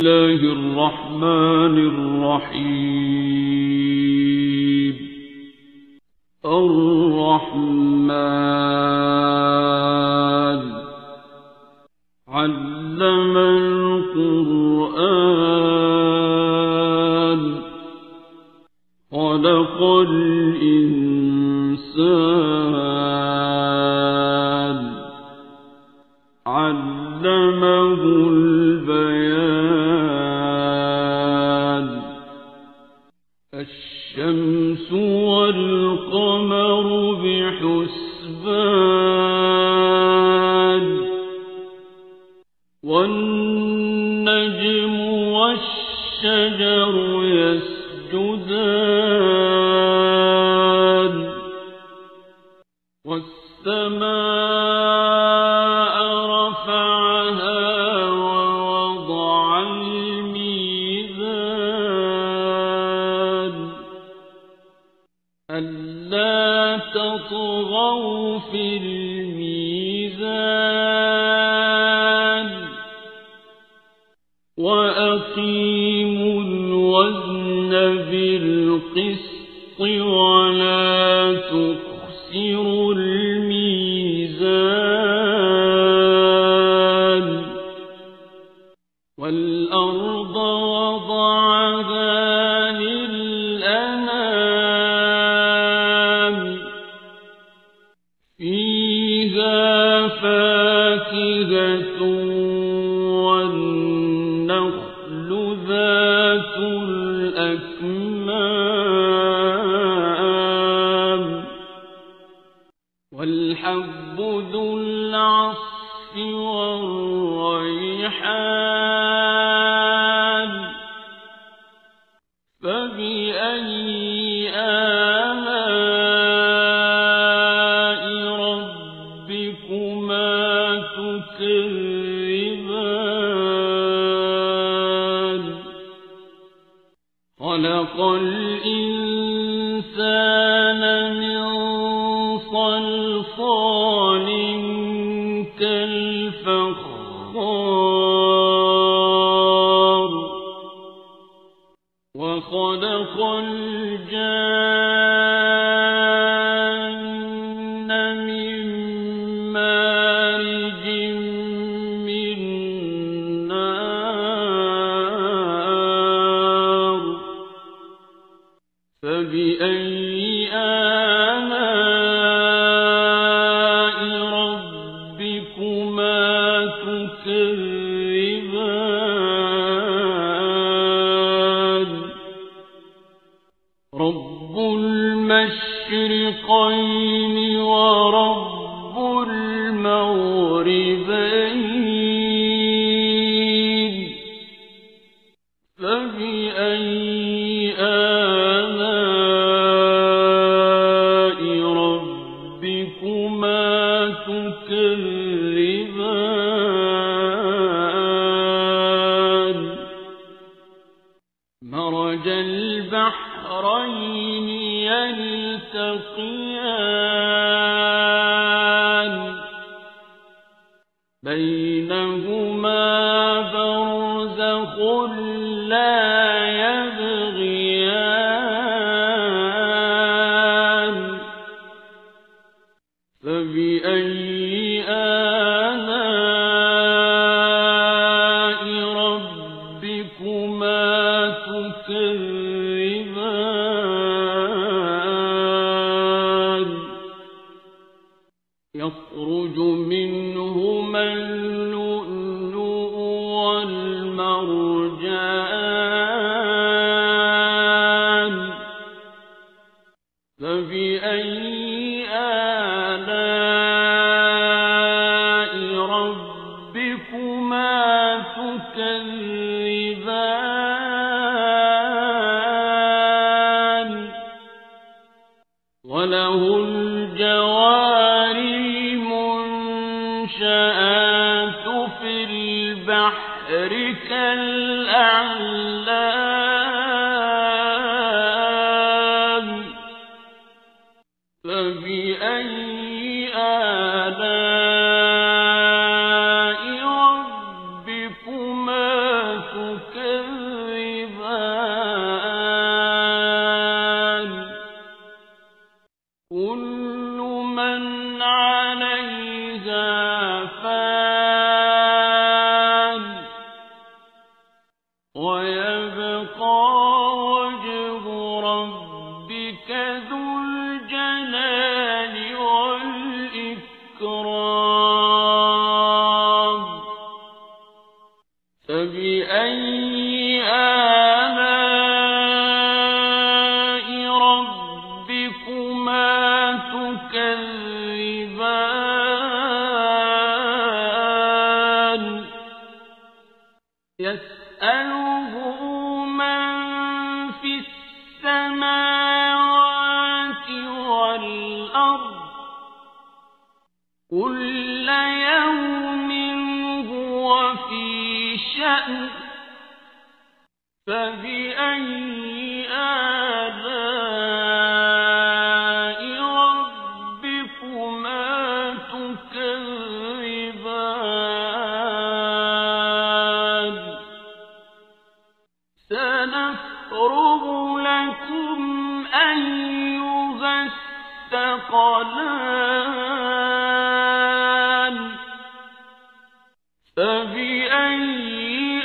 الله الرحمن الرحيم. الرحمن علم القرآن خلق الإنسان علمه البيان. الشمس والقمر بحسبان والنجم والشجر يسجدان والسماء رفعها ووضع الميزان ألا تطغوا في الميزان وأقيموا الوزن بالقسط ولا تخسروا الميزان. والأرض وضعها للأنام فيها فاكهة والنخل ذات الأكمام والحب ذو العصف والريحان. فبأي آلاء ربكما تكذبان. خلق الإنسان من صلصال كالفخار وخلق الجان من مارج من نار. فبأي آلاء ربكما تكذبان. رب المشرقين ورب المغربين. فبأي آلاء ربكما تكذبان. مرج البحرين يلتقيان بينهما برزخ لا يبغيان. فبأي آلاء ربكما تكذبان. يخرج منهما اللؤلؤ والمرجان. فبأي آلاء ربكما تكذبان. وله الجوار المنشآت في البحر كالأعلام. فبأي آلاء ربكما تكذبان. ويبقى وجه ربك ذو الجلال والإكرام فبأي آلاء ربكما تكذبان يسأله من في السماوات والأرض كل يوم هو في شأن فبأي آلاء ربكما تكذبان سنفرغ لكم أيها الثقلان فبأي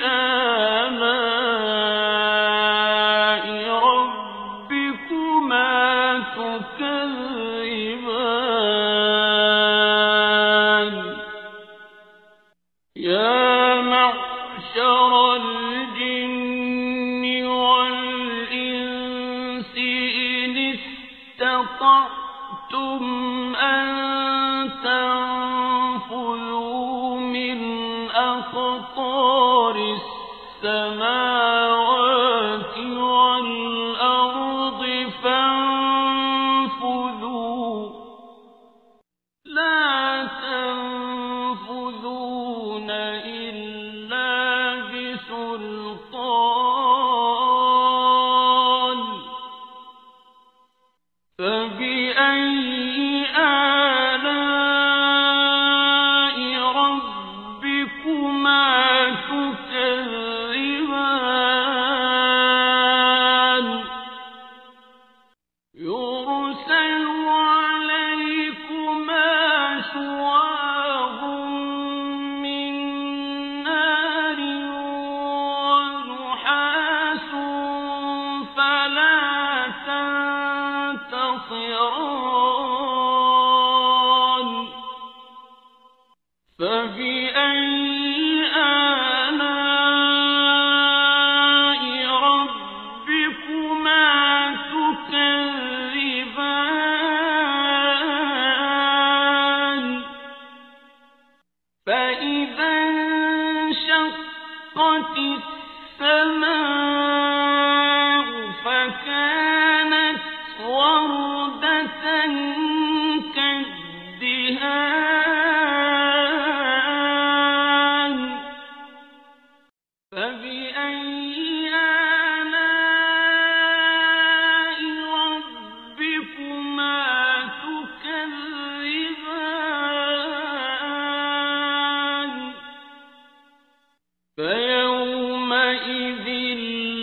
آلاء ربكما تكذبان يا معشر الجن والإنس إن استطعتم أن تنفذوا من أقطار السماوات والأرض فانفذوا لا تنفذون إلا بسلطان فبأي آلاء ربكما تكذبان يرسل عليكما شواظ من نار ونحاس فلا تنتصران فبأي آلاء ربكما تكذبان فإذا انشقت السماء فكانت وردة كالدهان فبأي آلاء ربكما تكذبان فيومئذ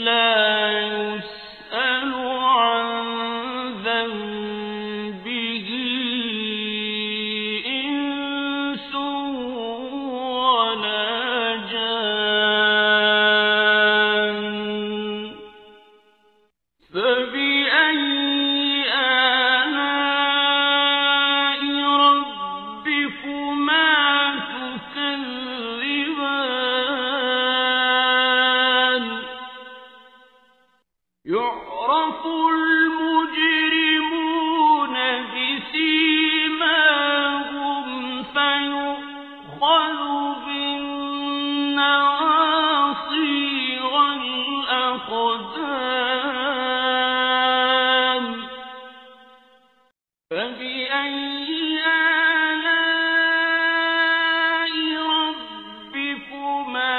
لا يسأل عن ذنبه إنس ولا جان فبأي آلاء ربكما تكذبان يعرف المجرمون بسيماهم فيؤخذ بالنواصي والأقدام فبأي آلاء ربكما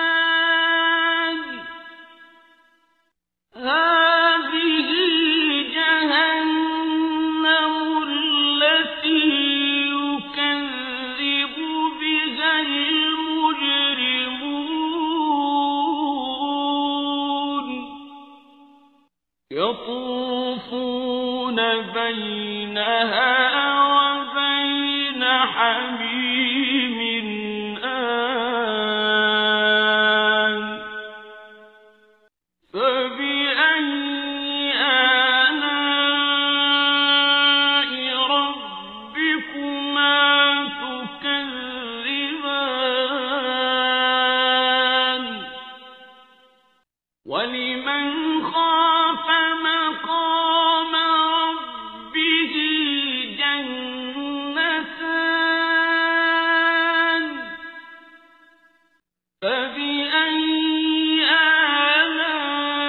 تكذبان هذه جهنم التي يكذب بها المجرمون يطوفون بينها وبين حميم آن فبأي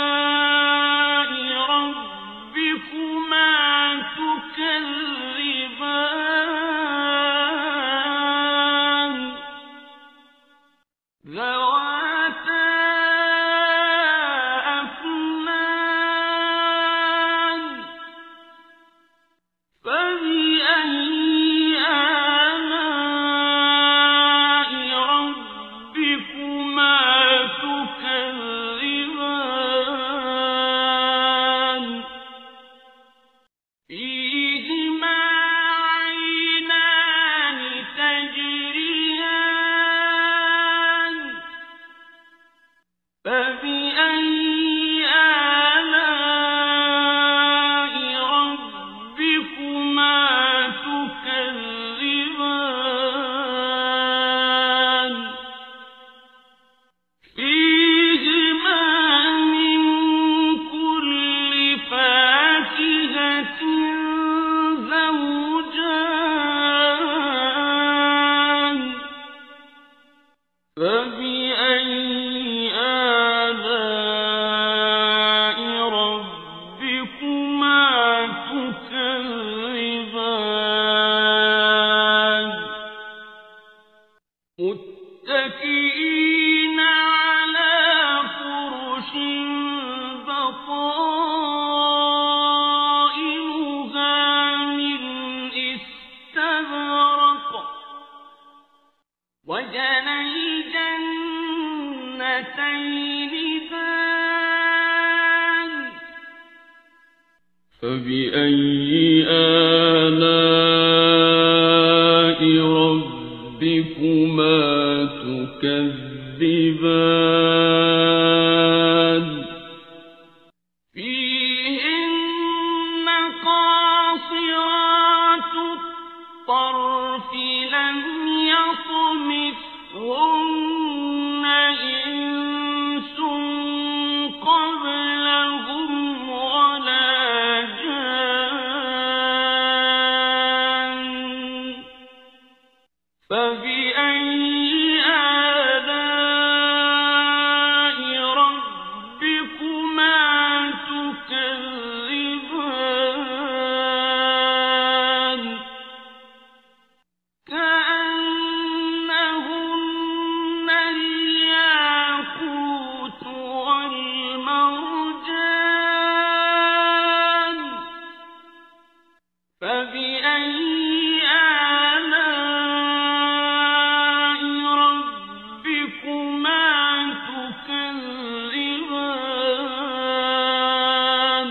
آلاء ربكما تكذبان ذواتا أفنان فبأي آلاء ربكما تكذبان فيهما عينان تجريان فبأي آلاء ربكما تكذبان فيهما من كل فاكهة زوجان فبأي آلاء ربكما تكذبان متكئين على فرش بطائنها من استبرق وجنى الجنتين دان فبأي آلاء ربكما تكذبان فيهن قاصرات الطرف لم يطمثهن إنس قبلهم ولا جان فبأي آلاء ربكما تكذبان كأنهن الياقوت والمرجان فبأي آلاء ربكما تكذبان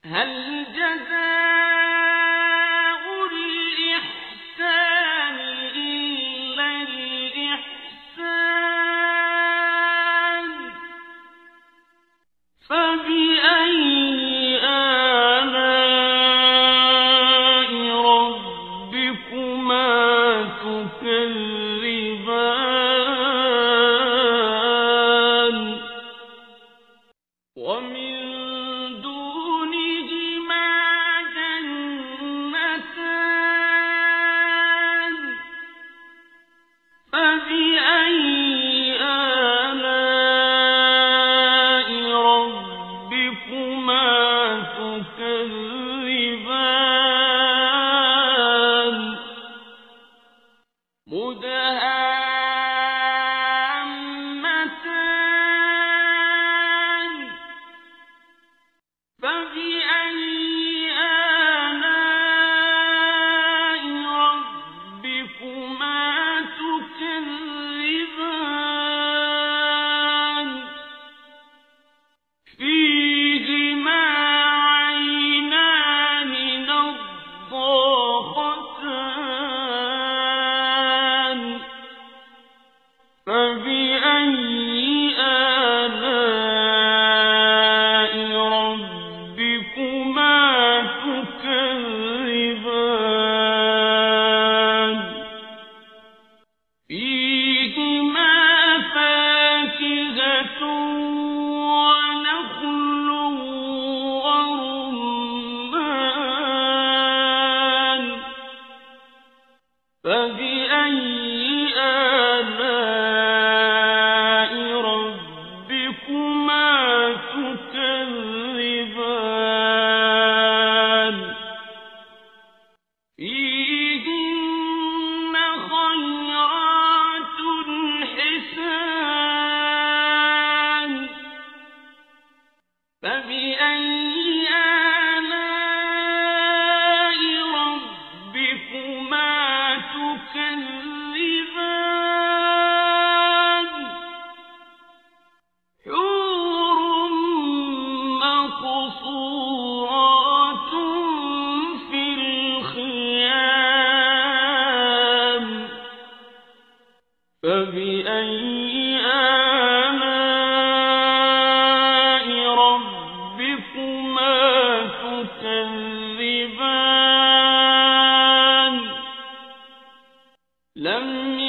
هل جزاء الإحسان إلا الإحسان فبأي آلاء ربكما تكذبان ومن دونهما جنتان فبأي آلاء ربكما تكذبان مدهامتان فبأي آلاء ربكما تكذبان فبأي آلاء ربكما تكذبان لم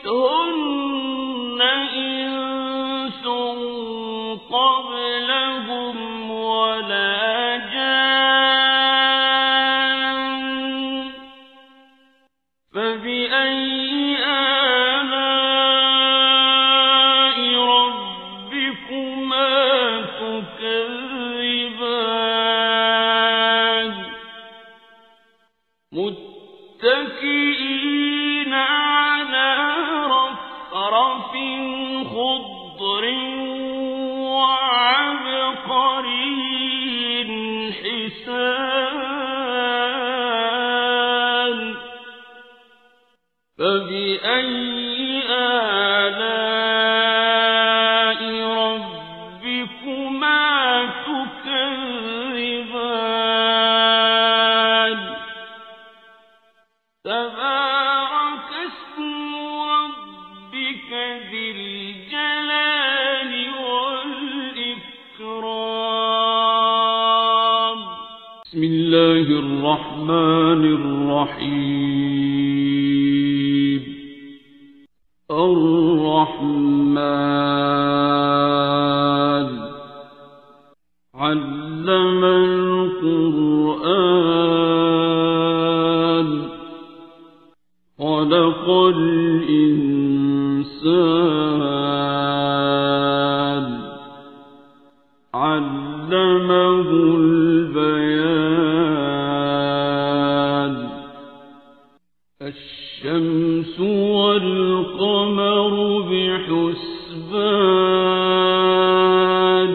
يطمثهن إنس قبلهم ولا جان فبأي آلاء ربكما تكذبان متكئين على رفرف خضر وعبقري حسان فبأي آلاء ربكما تكذبان تبارك اسم ربك ذي الجلال والإكرام بسم الله الرحمن الرحيم الرحمن علم القرآن خلق الإنسان علمه البيان الشمس والقمر بحسبان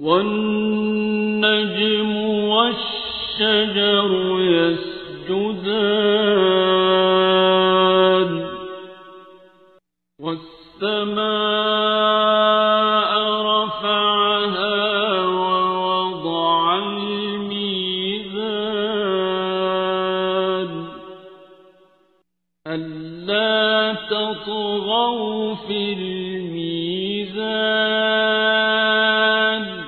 والنجم والشجر يسجدان والسماء رفعها ووضع الميزان ألا تطغوا في الميزان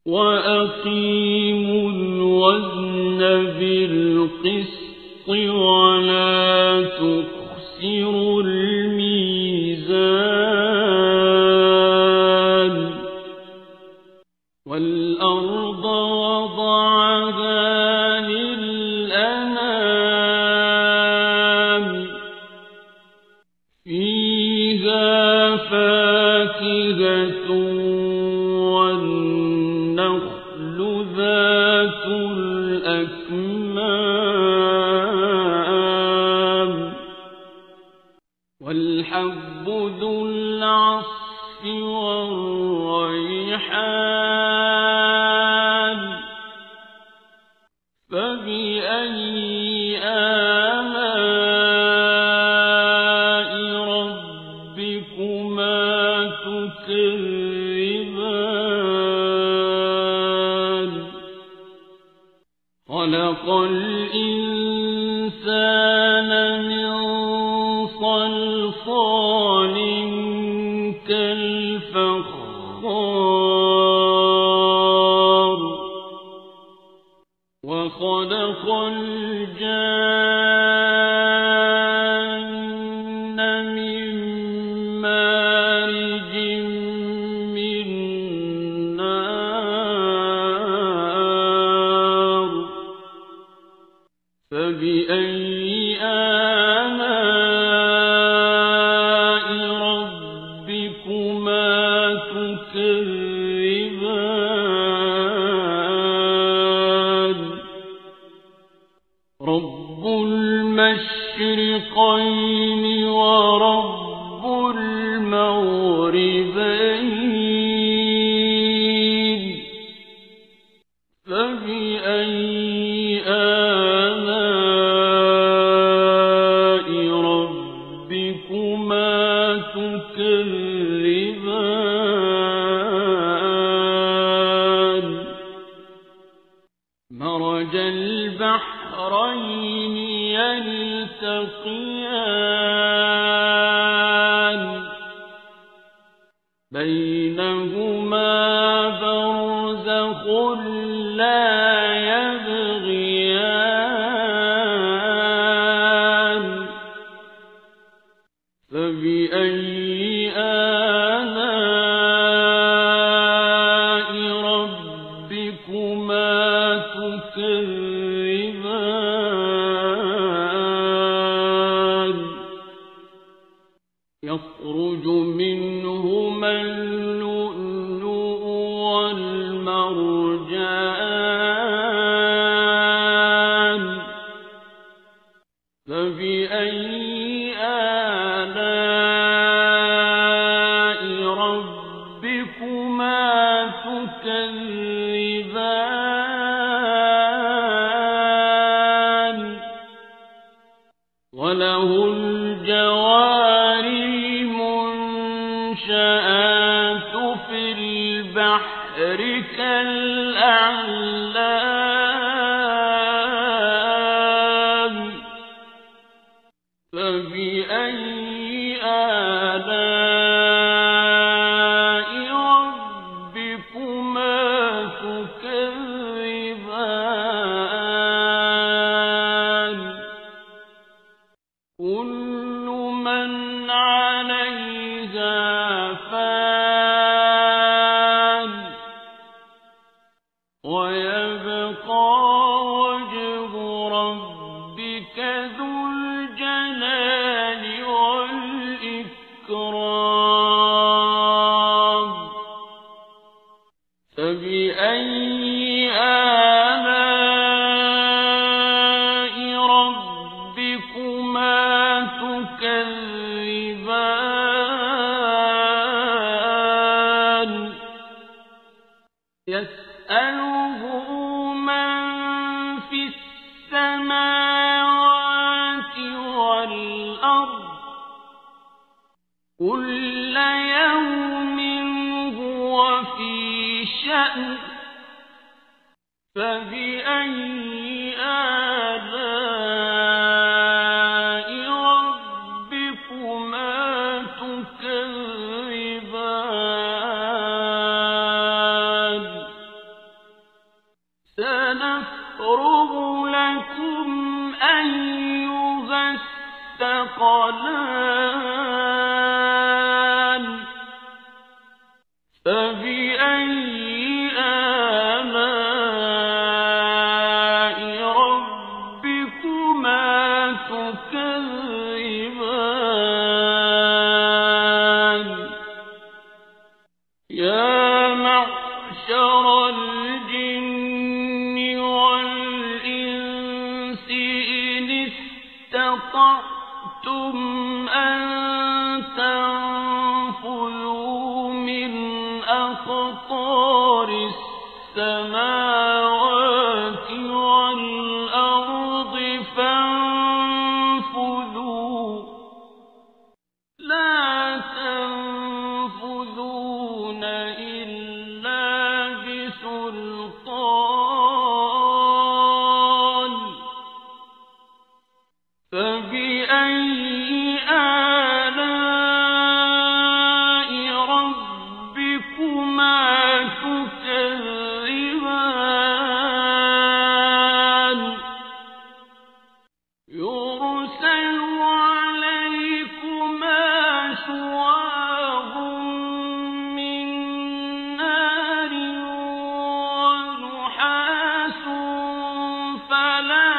وأقيموا الوزن بالقسط ولا تخسروا الميزان والأرض وضعها للأنام فيها فاكهة والنخل ذات الأكمام والحب ذو العصف والريحان فبأي آلاء ربكما تكذبان خلق الإنسان من صلصال كالفخار وخلق الجان من مارج من نار فبأي آلاء ربكما تكذبان رب المشرقين ورب المغربين فبأي آلاء ربكما تكذبان مرج البحرين يلتقيان يلتقيان بينهما برزخ لا يبغيان فبأي آلاء ربكما تكذبان يخرج منهما اللؤلؤ والمرجان فبأي آلاء ربكما تكذبان وله الجوار المنشآت في البحر كالأعلام فبأي آلاء ربكما تكذبان كل من عليها فان ويبقى وجه ربك ذو الجلال والإكرام فبأي آلاء ربكما تكذبان يسأله من في السماوات والأرض كل يوم هو في شأن فبأي آلاء ربكما تكذبان سنفرغ لكم أيها الثقلان فبأي آلاء ربكما تكذبان يا معشر الجن والإنس إن استطعتم أن تنفذوا من أقطار السماوات والأرض فانفذوا لا تنفذون إلا بسلطان فبأي آلاء ربكما تكذبان يرسل عليكما شواظ من نار ونحاس فلا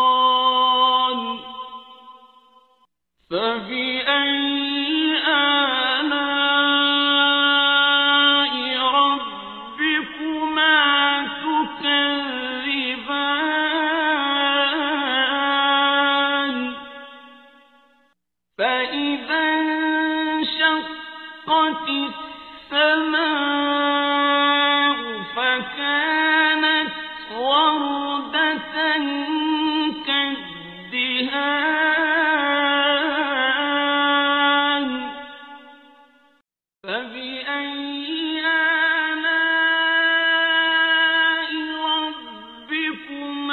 تنتصران فبأي آلاء ربكما تكذبان فإذا انشقت السماء فكانت وردة كالدهان فبأي آلاء ربكما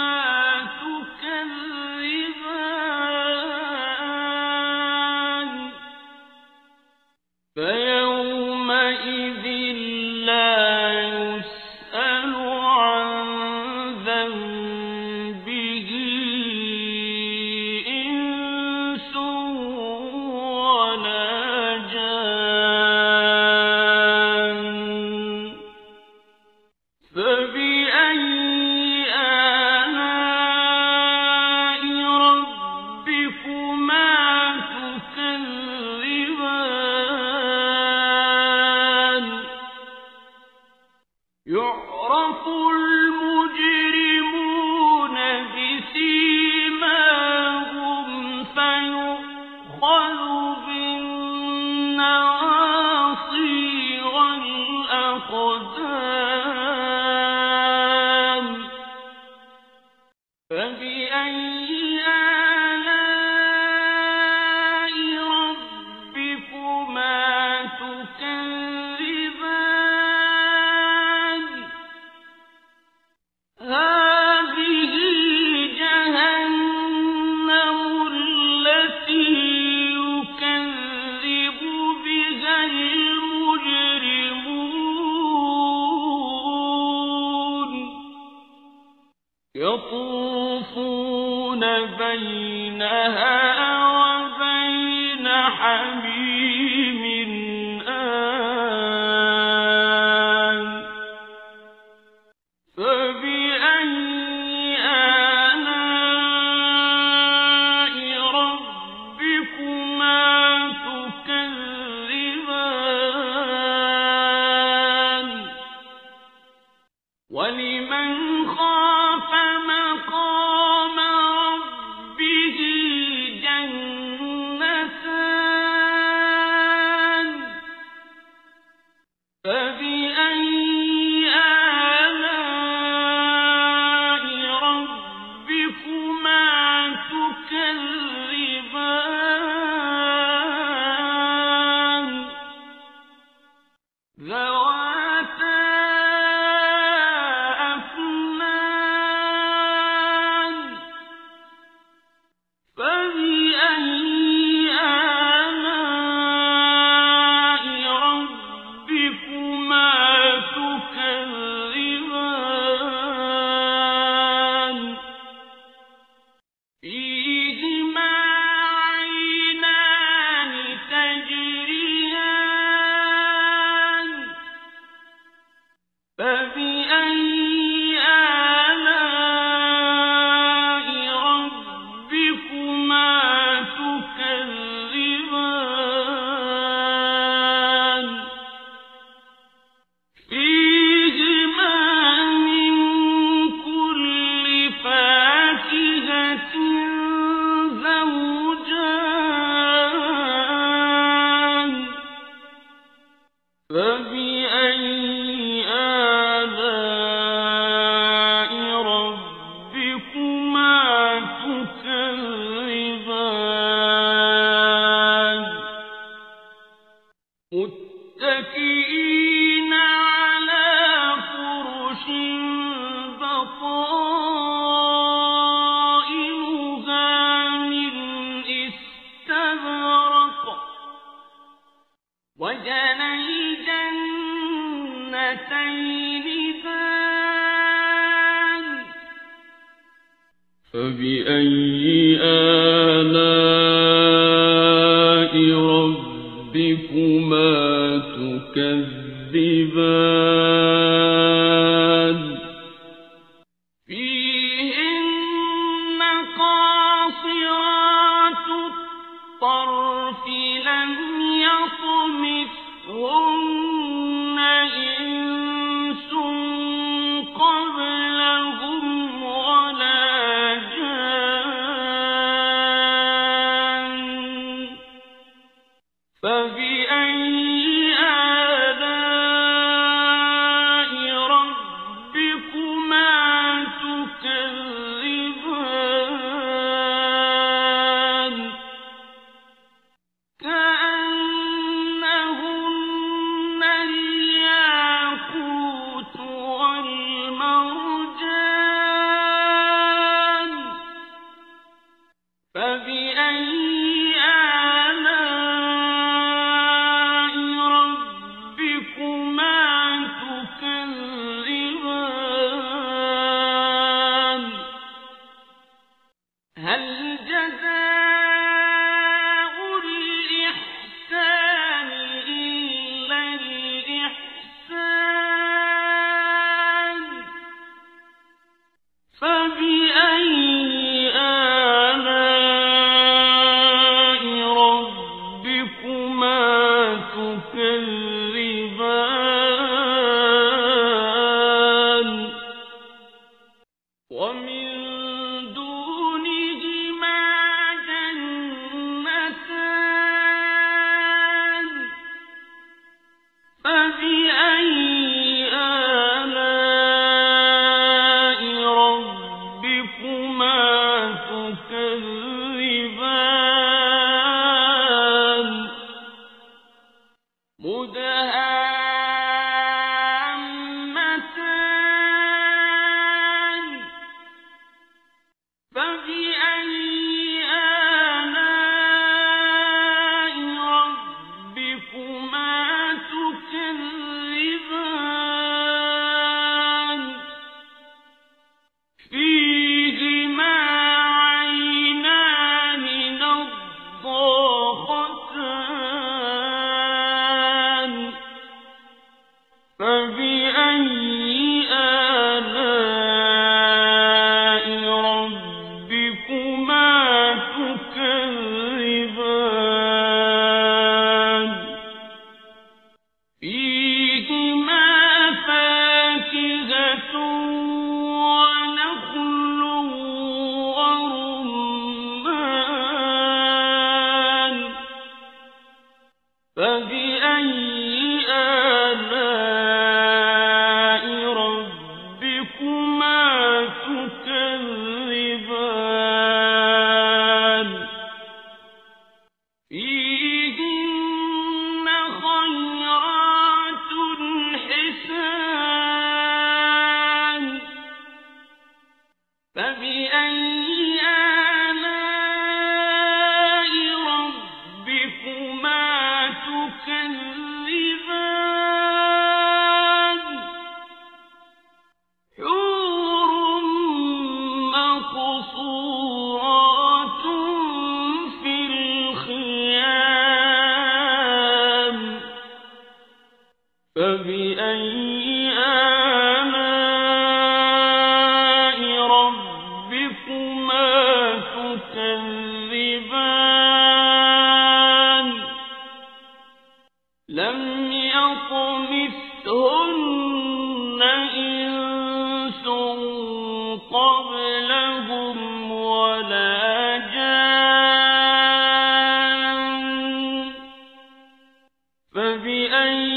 فبأي آلاء ربكما تكذبان هذه جهنم التي يكذب بها المجرمون يطوفون بينها وبين حميم آن فبأي آلاء ربكما تكذبان ولمن خاف مقام ربه جنتان فبأي آلاء ربكما تكذبان ذواتا أفنان فبأي آلاء ربكما تكذبان فيهما عينان تجريان فبأي آلاء ربكما تكذبان فيهما من كل فاكهة زوجان فبأي آلاء ربكما تكذبان متكئين على فرش بطائنها من استبرق وجنى الجنتين دان فبأي آلاء ربكما تكذبان فيهن قاصرات الطرف لم يطمثهن إنس قبلهم ولا جان فبأي آلاء ربكما تكذبان كأنهن الياقوت والمرجان فبأي آلاء ربكما تكذبان هل جزاء الإحسان إلا الإحسان فبأي آلاء ربكما تكذبان ومن دونهما جنتان فبأي آلاء ربكما آلاء ربكما تكذبان حور مقصورات في الخيام فبأي آلاء ربكما تكذبان لم يطمثهن إنس قبلهم ولا جان فبأي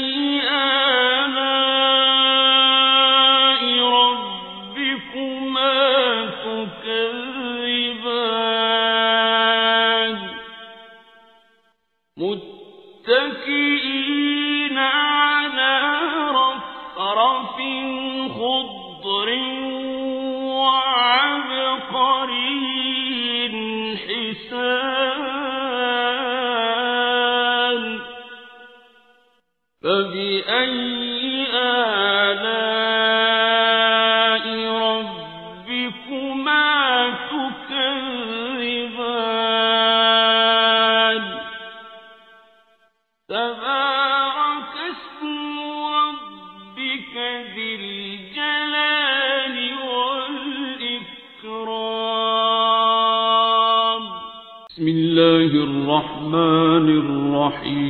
آلاء ربكما تكذبان متكئين على رفرف خضر وعبقري حسان فبأي آلاء ربكما تكذبان تبارك اسم ربك ذي الجلال والإكرام بسم الله الرحمن الرحيم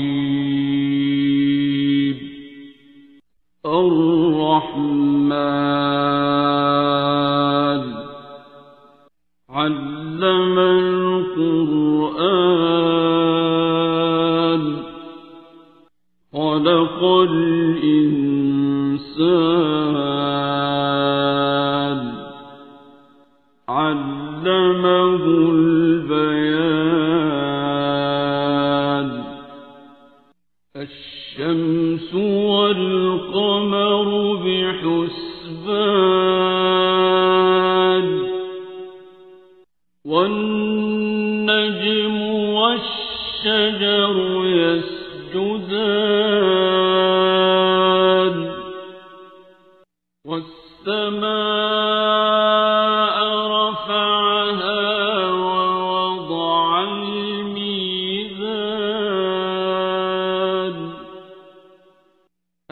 الرحمن علم القرآن خلق الإنسان علمه البيان الشمس والقمر بحسبان والنجم والشجر يسجدان والسماء رفعها ووضع الميزان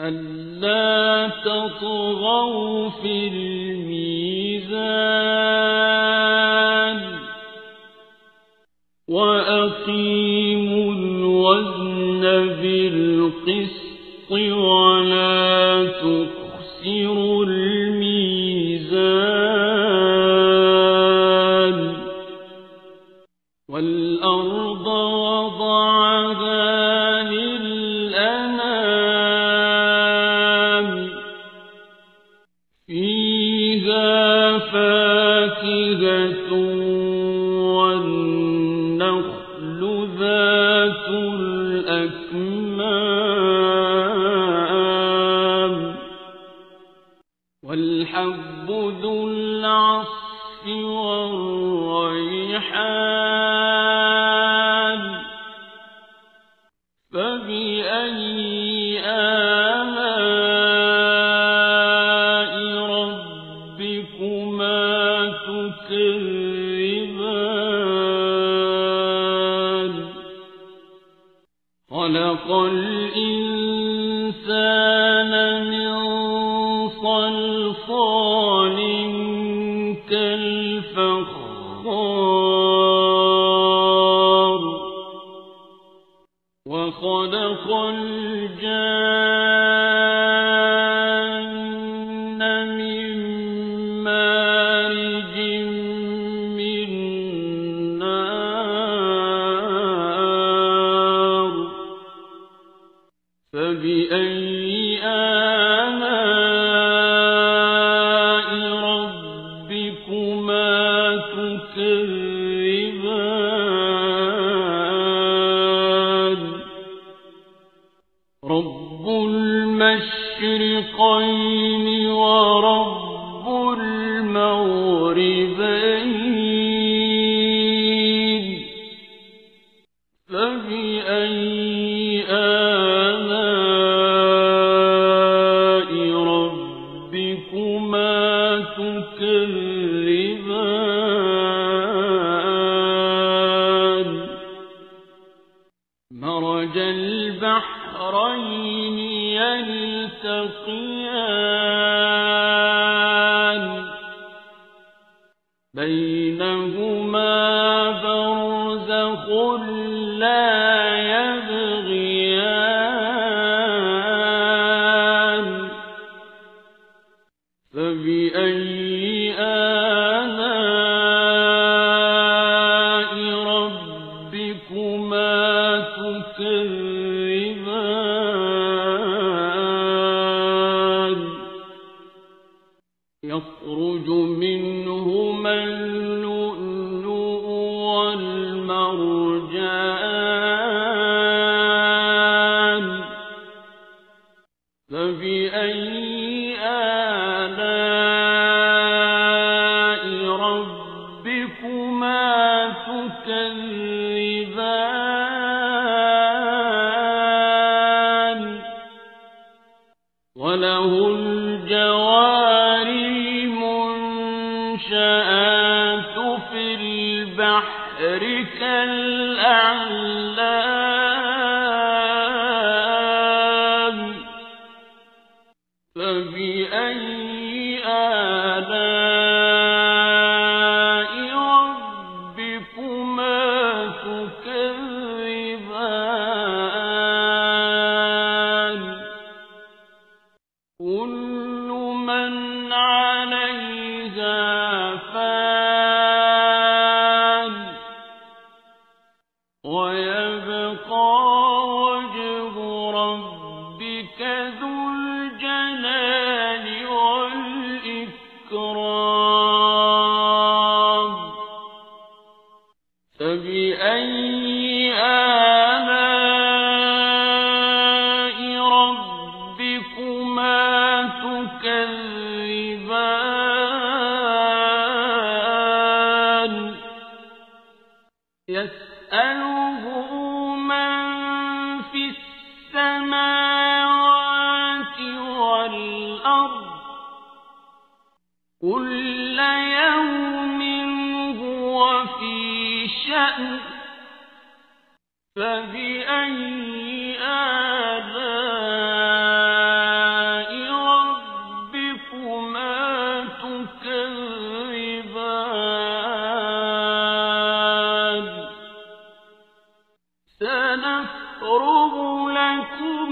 ألا تطغوا في الميزان وأقيموا الوزن بالقسط ولا تخسروا الميزان والأرض وضعها للأنام فيها فاكهة والنخل ذات الأكمام والحب ذو العصف والريحان فبأي آلاء ربكما تكذبان خلق الإنسان من صلصال كالفخار وخلق الجان من مارج من نار فبأي آلاء ربكما تكذبان رب المشرقين ورب المغربين البحرين يلتقيان بينهما برزخ لا يبغيان فبأي آلاء ربكما تكذبان يخرج منهما اللؤلؤ والمرجان فبأي آلاء ربكما تكذبان وله الجوار المنشآت في البحر كالأعلام فبأي آلاء ربكما تكذبان كل من عليها فان ويبقى وجه ربك ذو الجلال والإكرام فبأي آلاء ربكما تكذبان يسأله من في السماوات والأرض كل يوم هو في شأن فبأي آلاء ربكما تكذبان سنفرغ لكم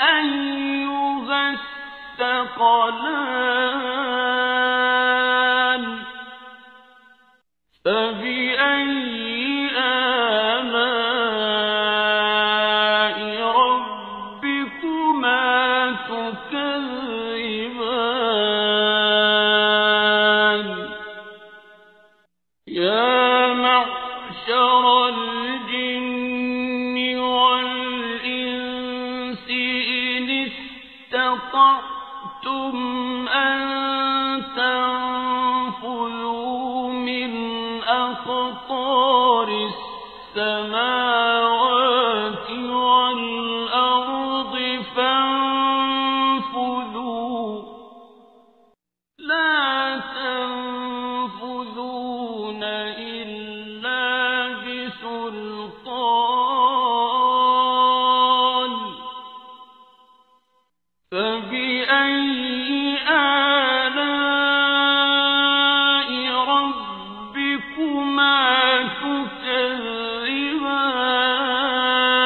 أيها الثقلان فبأي آلاء ربكما تكذبان يا معشر الجن والإنس إن استطعتم أن تنفذوا من أقطار السماوات والأرض فانفذوا لا تنفذون إلا بسلطان فبأي آلاء ربكما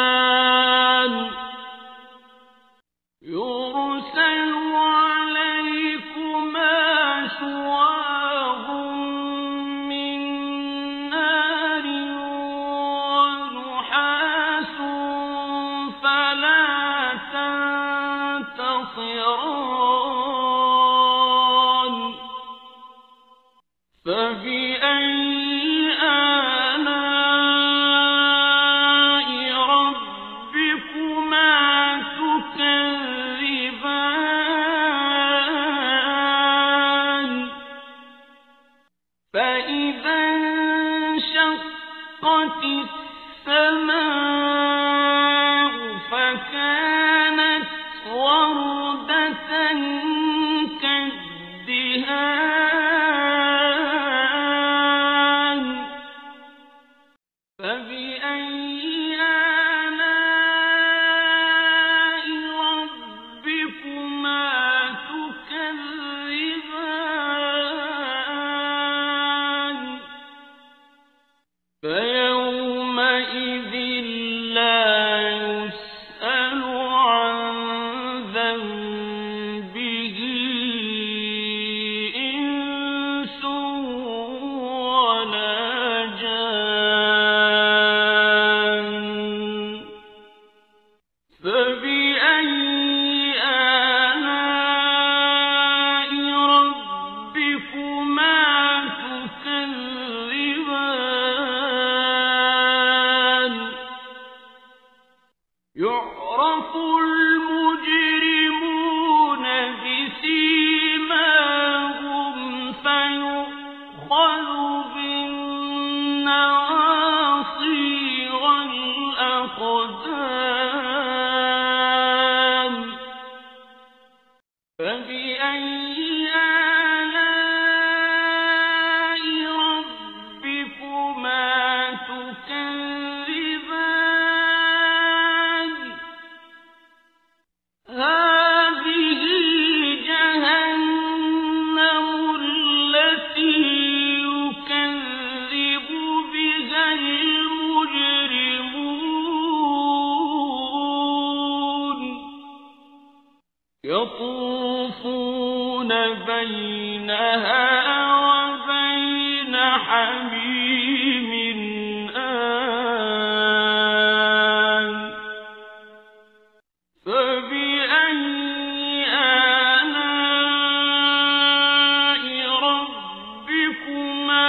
تكذبان يرسل عليكما شواظ من نار ونحاس فلا تنتصران فبأي آلاء ربكما تكذبان فإذا انشقت السماء فكانت وردة كالدهان فبأي آلاء يومئذ لا يسأل عن ذنبه إنس ولا جان فبأي آلاء ربكما تكذبان يعرف المجرمون بسيماهم فيؤخذ بالنواصي والأقدام فبأي آلاء ربكما تكذبان هذه جهنم التي يكذب بها المجرمون يطوفون بينها وبين حميم آن فبأي آلاء ربكما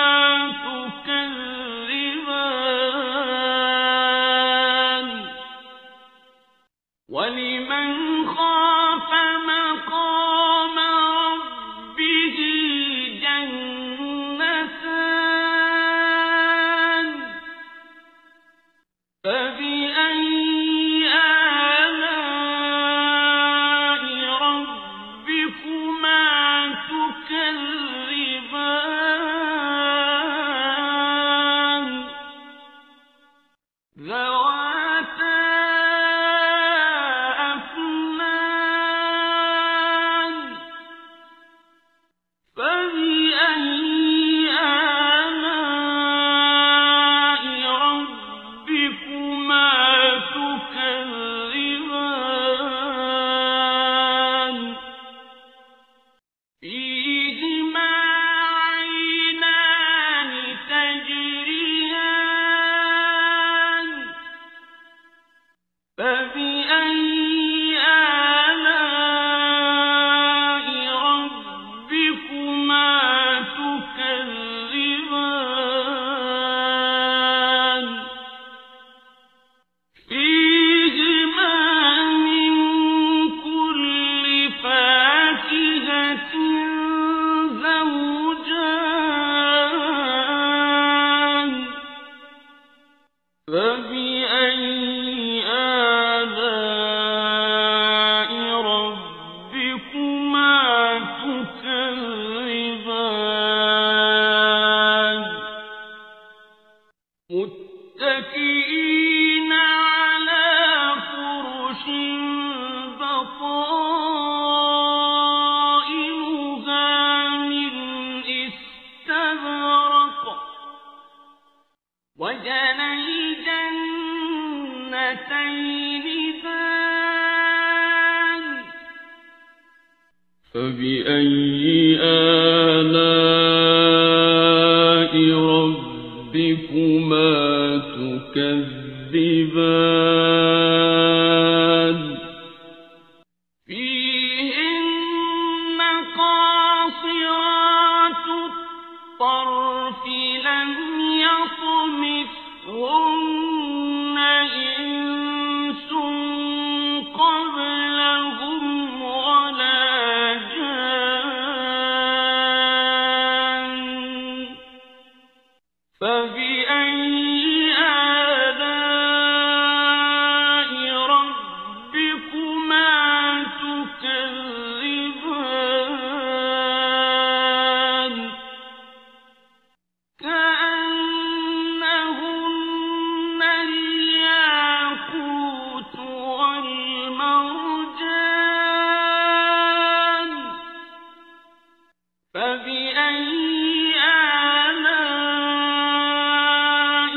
تكذبان ولمن خاف مقام ربه جنتان فبأي آلاء ربكما تكذبان ذواتا أفنان فبأي آلاء ربكما تكذبان فيهما عينان تجريان فبأي آلاء ربكما تكذبان فيهما من كل فاكهة زوجان فبأي آلاء ربكما تكذبان متكئين على فرش بطائنها من استبرق وجنى الجنتين دان فبأي آلاء ربكما تكذبان فيهن قاصرات الطرف لم يطمثهن إنس قبلهم ولا جان فبأي آلاء ربكما تكذبان كأنهن الياقوت والمرجان فبأي آلاء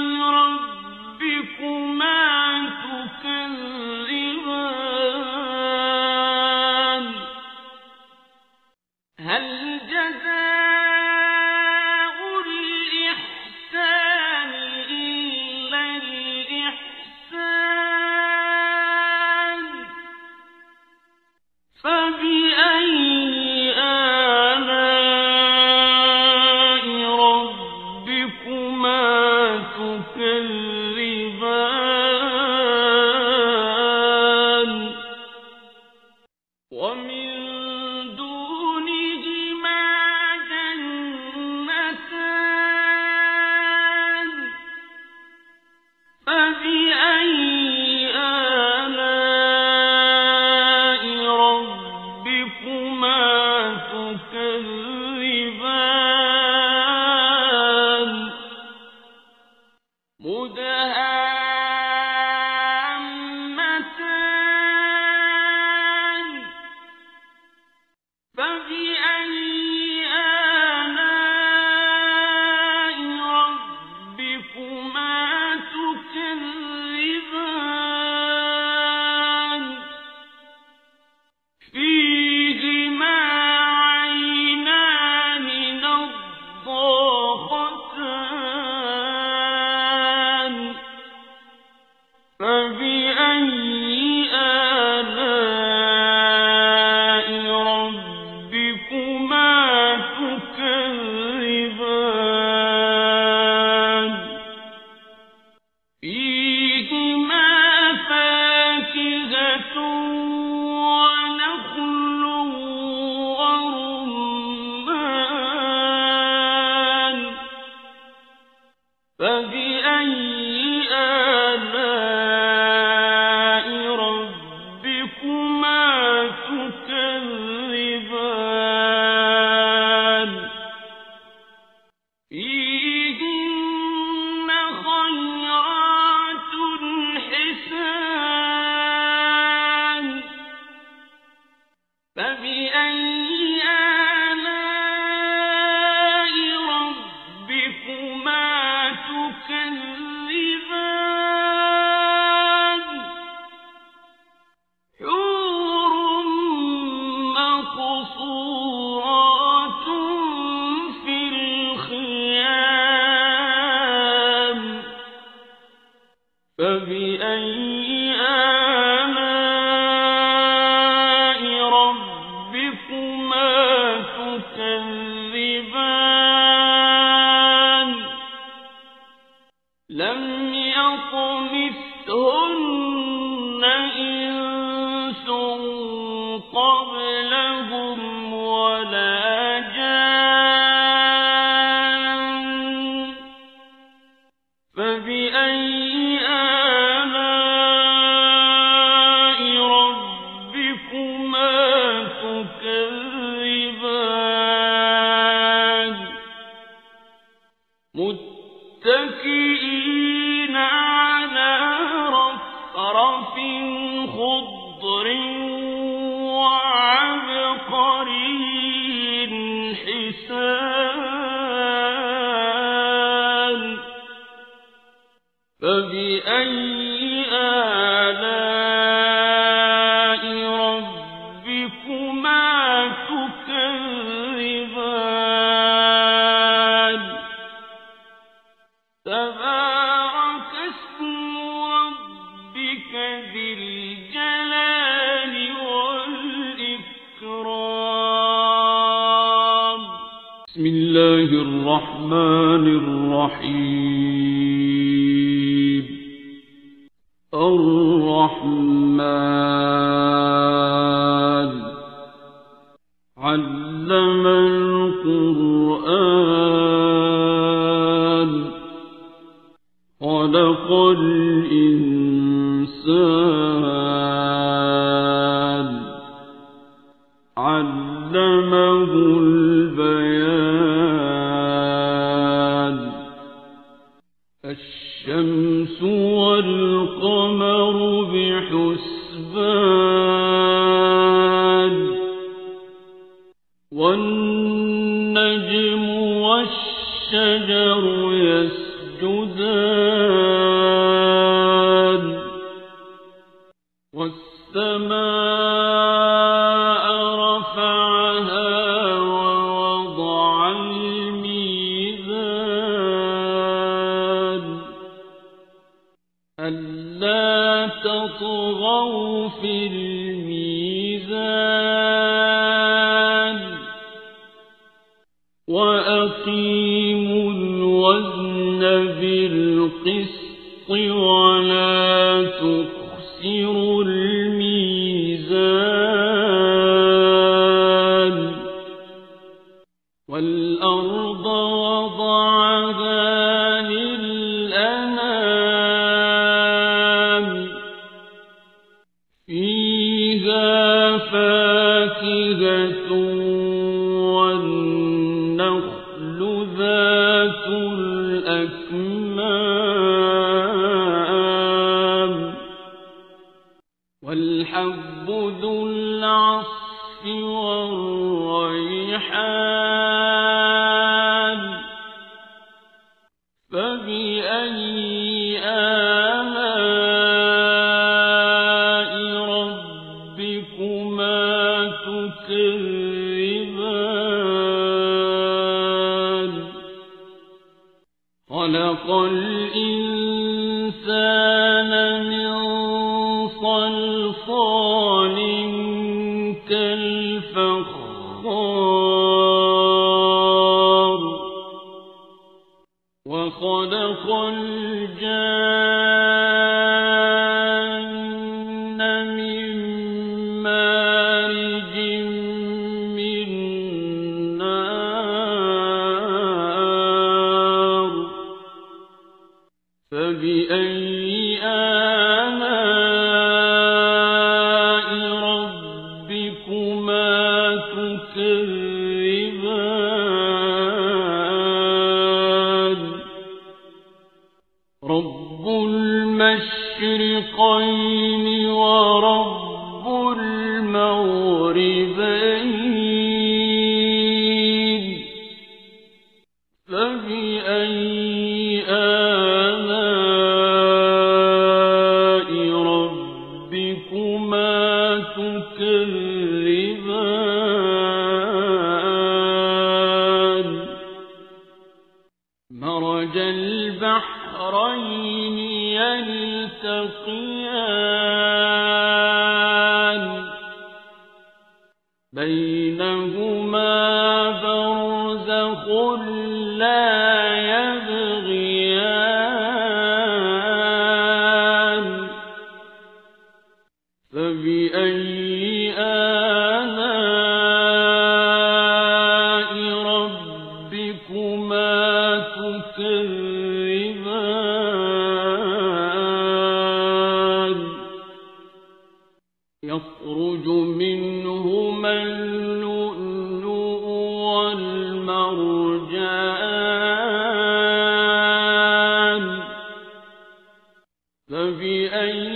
فبأي آلاء ربكما تكذبان فيهن خيرات حسان فبأي آلاء ربكما تكذبان حور مقصورات في الخيام فبأي آلاء ربكما تكذبان لم يطمثهن إنس قبلهم ولا جان فبأي آلاء ربكما تكذبان متكئين على رفرف خضر وعبقري حسان فبأي آلاء ربكما تكذبان تبارك اسم ربك ذي الجلال والإكرام بسم الله الرحمن الرحيم الرحمن علم القرآن خلق الإنسان علمه البيان الشمس والقمر بحسبان والنجم والشجر يسجدان والسماء رفعها ووضع الميزان ألا تطغوا في الميزان وأقيموا الوزن بالقسط ولا تخسروا الميزان والأرض وضعها للأنام فيها فاكهة والنخل ذات الأكمام والحب ذو العصف والريحان فبأي آلاء ربكما تكذبان خلق الإنسان من صلصال كالفخار وخلق الجان من مارج من نار فبأي آلاء ربكما تكذبان رب المشرقين ورب المغربين فبأي آلاء ربكما تكذبان مرج البحرين يلتقيان بينهما برزخ لا يبغيان فبأي آلاء ربكما تكذبان يخرج منهما اللؤلؤ والمرجان فبأي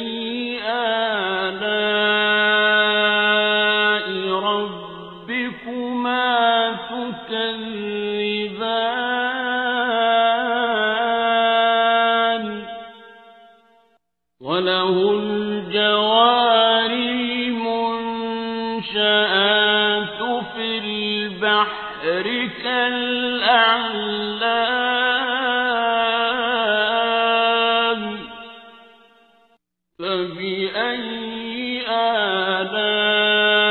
آلاء ربكما تكذبان وله الجوار المنشآت في البحر كالأعلام فبأي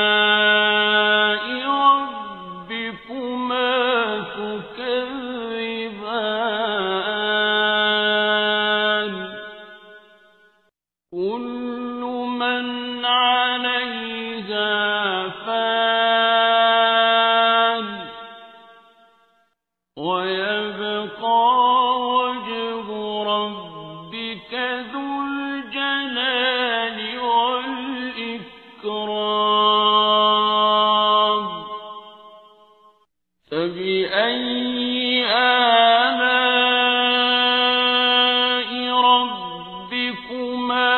آلاء ربكما تكذبان كل من عليها فان ويبقى وجه ربك ذو الجلال والإكرام فبأي آلاء ربكما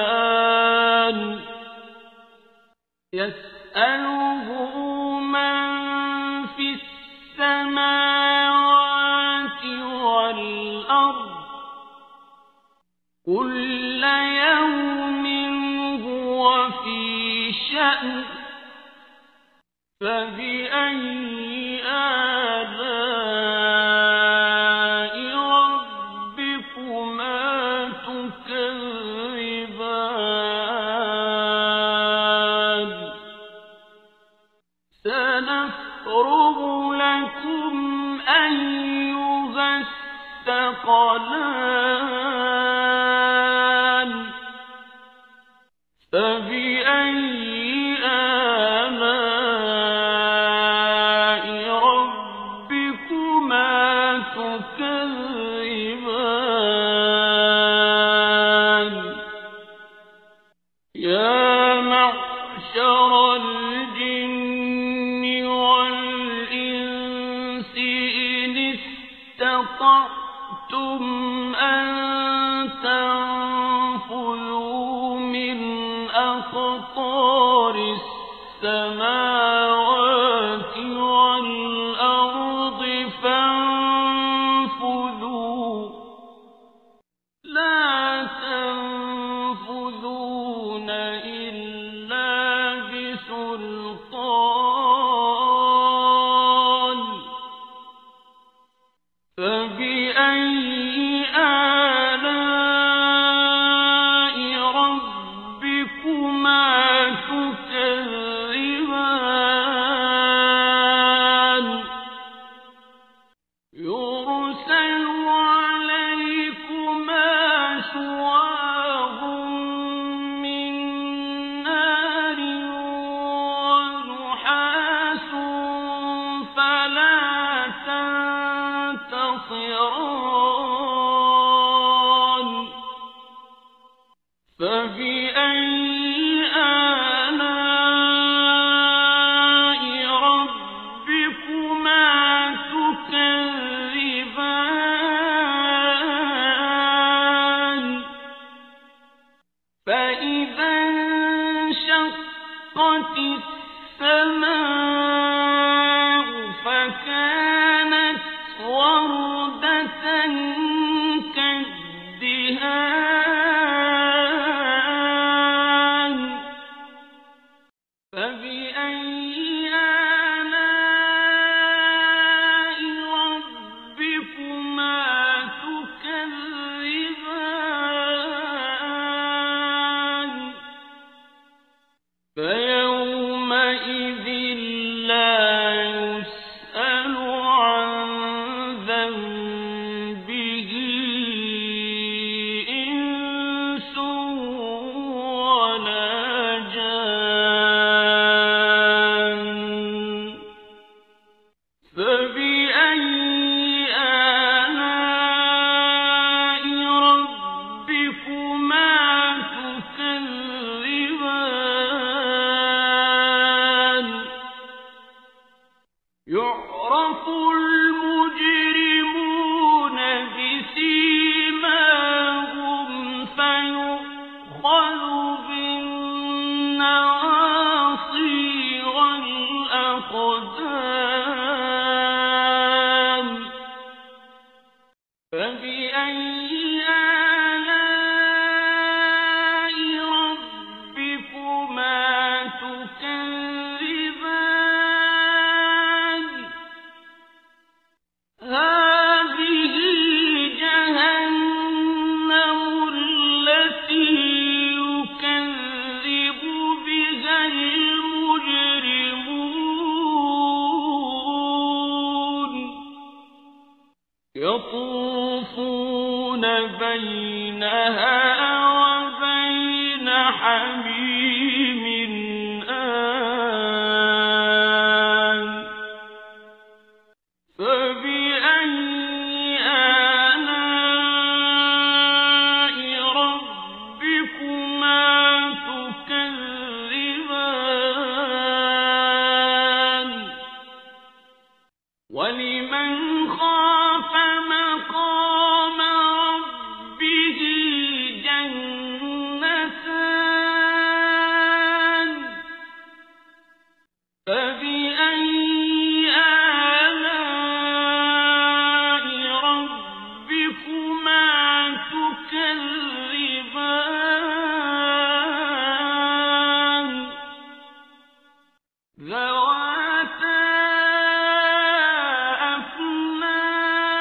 تكذبان يسأله من في السماوات والأرض كل يوم هو في شأن فبأي آلاء ربكما تكذبان سنفرغ لكم أيها الثقلان فبأي آلاء ربكما تكذبان يا معشر الجن والإنس إن استطعتم أن تنفذوا من أقطار السماوات والأرض فانفذوا لا تنفذون إلا بسلطان فبأي آلاء ربكما تكذبان يرسل عليكما شواظ من نار ونحاس فلا ينتصران فبأي آلاء ربكما تكذبان فإذا انشقت السماء فكانت وردة كالدهان فبأي آلاء ربكما تكذبان فيومئذ لا يسأل عن ذنبه إنس ولا جان فبأي آلاء ربكما تكذبان يعرف المجرمون بسيماهم فيؤخذ بالنواصي والأقدام فبأي آلاء ربكما تكذبان هذه جهنم التي يكذب بها المجرمون يطوفون بينها وبين حميم آن فبأي آلاء ربكما تكذبان ولمن خاف مقام ربه جنتان فبأي آلاء ربكما تكذبان ذواتا أفنان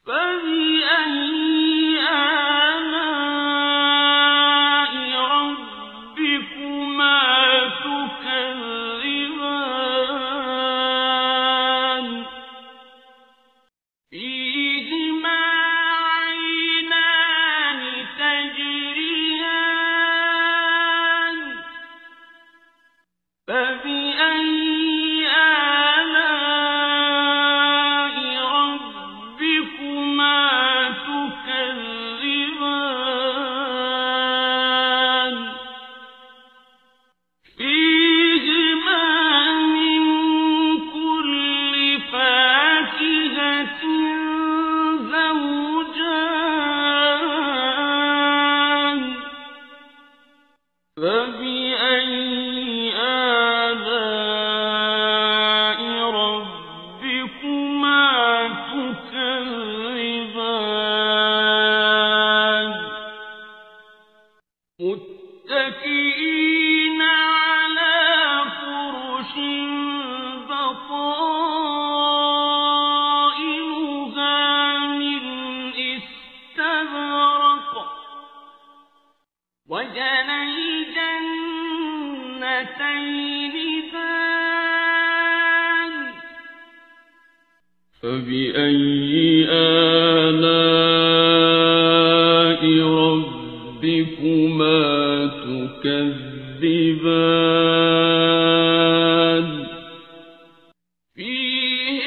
فبأي آلاء ربكما تكذبان فيهما عينان تجريان فبأي آلاء ربكما تكذبان فيهما من كل فاكهة زوجان فبأي آلاء ربكما تكذبان متكئين على فرش بطائنها من استبرق وجنى الجنتين دان فبأي آلاء ربكما تكذبان فيه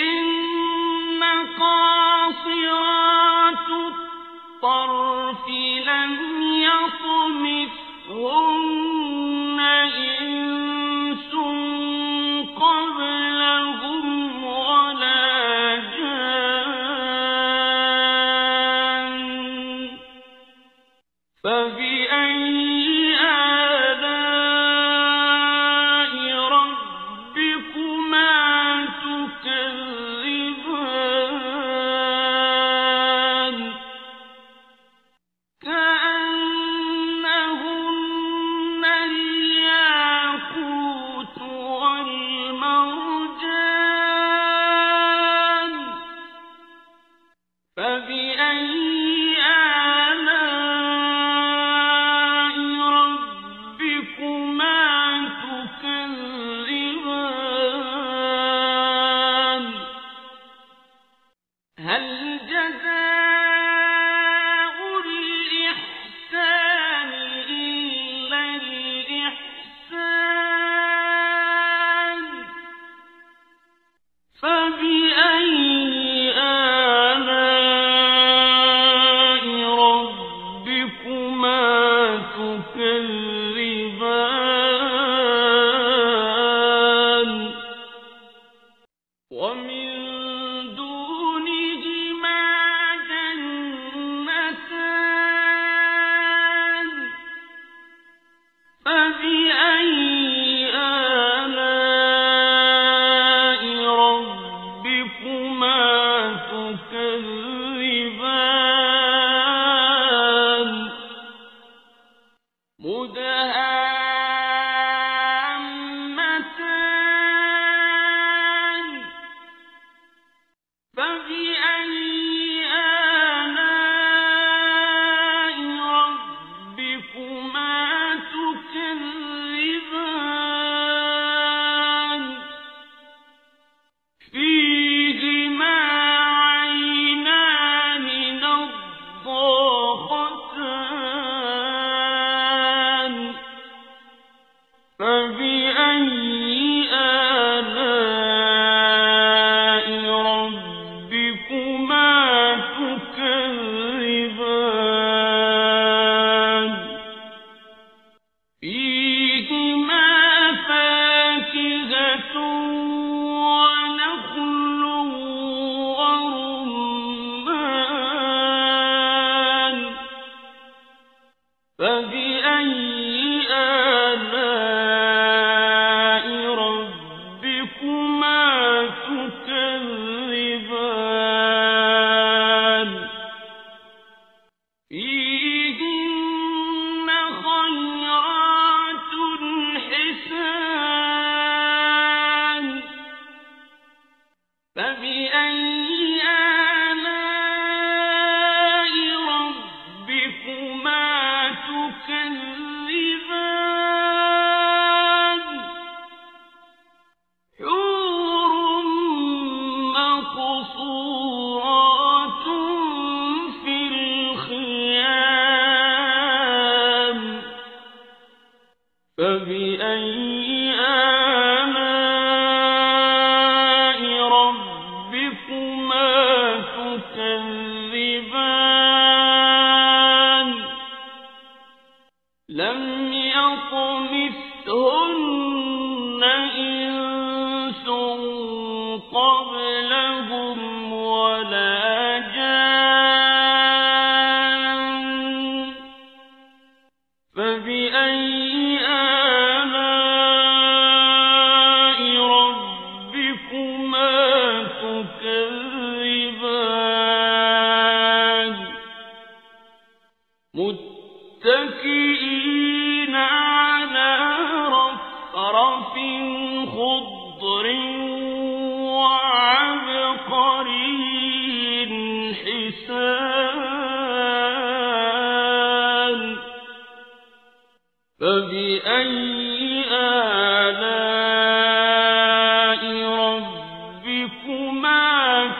ومن دونهما جنتان فبأي آلاء ربكما تكذبان مدهامتان فبأي آلاء ربكما تكذبان فيهما عينان نضاختان فبأي آلاء ربكما تكذبان فيهما فاكهة ونخل ورمان فبأي آلاء ربكما تكذبان فيهن خيرات حسان فبأي آلاء ربكما تكذبان حور مقصورات في الخيام فبأي آلاء ربكما تكذبان لم يطمثهن إنس قبلهم ولا جان فبأي آلاء ربكما تكذبان متكئين على رفرف خضر وعبقري حسان فبأي آلاء ربكما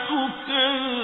تكذبان